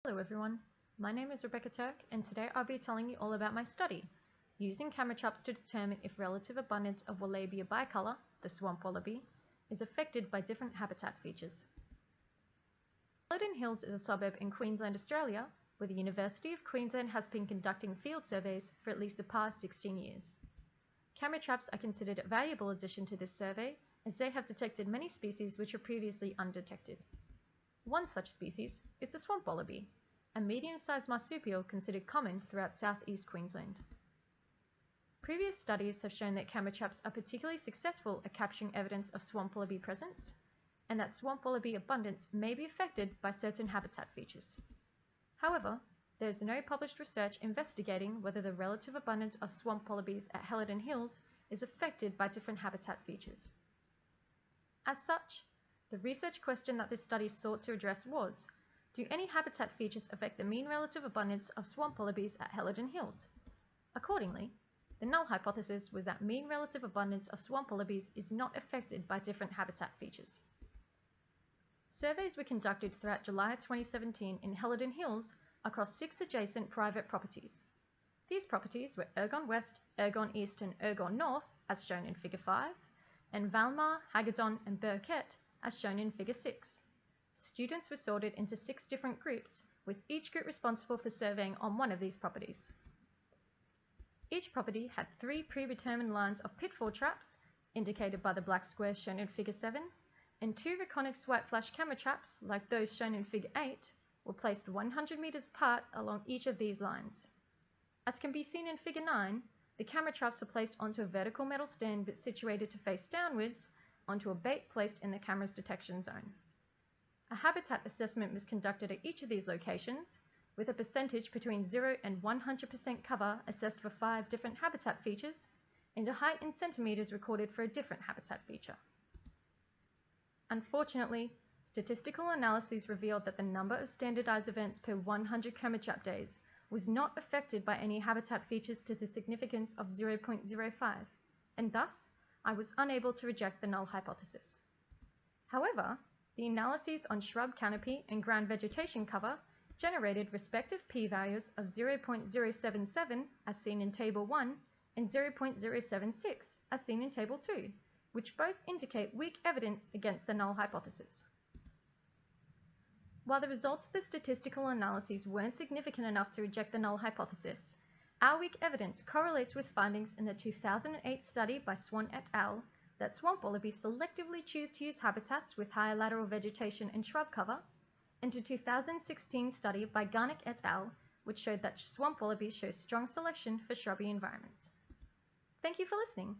Hello everyone, my name is Rebecca Turk and today I'll be telling you all about my study, using camera traps to determine if relative abundance of Wallabia bicolor, the swamp wallaby, is affected by different habitat features. Culloden Hills is a suburb in Queensland, Australia, where the University of Queensland has been conducting field surveys for at least the past 16 years. Camera traps are considered a valuable addition to this survey as they have detected many species which were previously undetected. One such species is the swamp wallaby, a medium-sized marsupial considered common throughout southeast Queensland. Previous studies have shown that camera traps are particularly successful at capturing evidence of swamp wallaby presence, and that swamp wallaby abundance may be affected by certain habitat features. However, there is no published research investigating whether the relative abundance of swamp wallabies at Culloden Hills is affected by different habitat features. As such, the research question that this study sought to address was, do any habitat features affect the mean relative abundance of swamp wallabies at Culloden Hills? Accordingly, the null hypothesis was that mean relative abundance of swamp wallabies is not affected by different habitat features. Surveys were conducted throughout July 2017 in Culloden Hills across 6 adjacent private properties. These properties were Ergon West, Ergon East and Ergon North, as shown in Figure 5, and Valmar, Hagedon and Burkett, as shown in Figure 6. Students were sorted into 6 different groups, with each group responsible for surveying on one of these properties. Each property had 3 predetermined lines of pitfall traps, indicated by the black square shown in Figure 7, and 2 Reconyx white flash camera traps, like those shown in Figure 8, were placed 100 meters apart along each of these lines. As can be seen in Figure 9, the camera traps are placed onto a vertical metal stand but situated to face downwards onto a bait placed in the camera's detection zone. A habitat assessment was conducted at each of these locations, with a percentage between 0 and 100% cover assessed for 5 different habitat features, and a height in centimeters recorded for a different habitat feature. Unfortunately, statistical analyses revealed that the number of standardized events per 100 camera trap days was not affected by any habitat features to the significance of 0.05, and thus, I was unable to reject the null hypothesis. However, the analyses on shrub canopy and ground vegetation cover generated respective p-values of 0.077 as seen in Table 1 and 0.076 as seen in Table 2, which both indicate weak evidence against the null hypothesis. While the results of the statistical analyses weren't significant enough to reject the null hypothesis, our weak evidence correlates with findings in the 2008 study by Swan et al. That swamp wallabies selectively choose to use habitats with higher lateral vegetation and shrub cover, and a 2016 study by Garnick et al., which showed that swamp wallabies show strong selection for shrubby environments. Thank you for listening.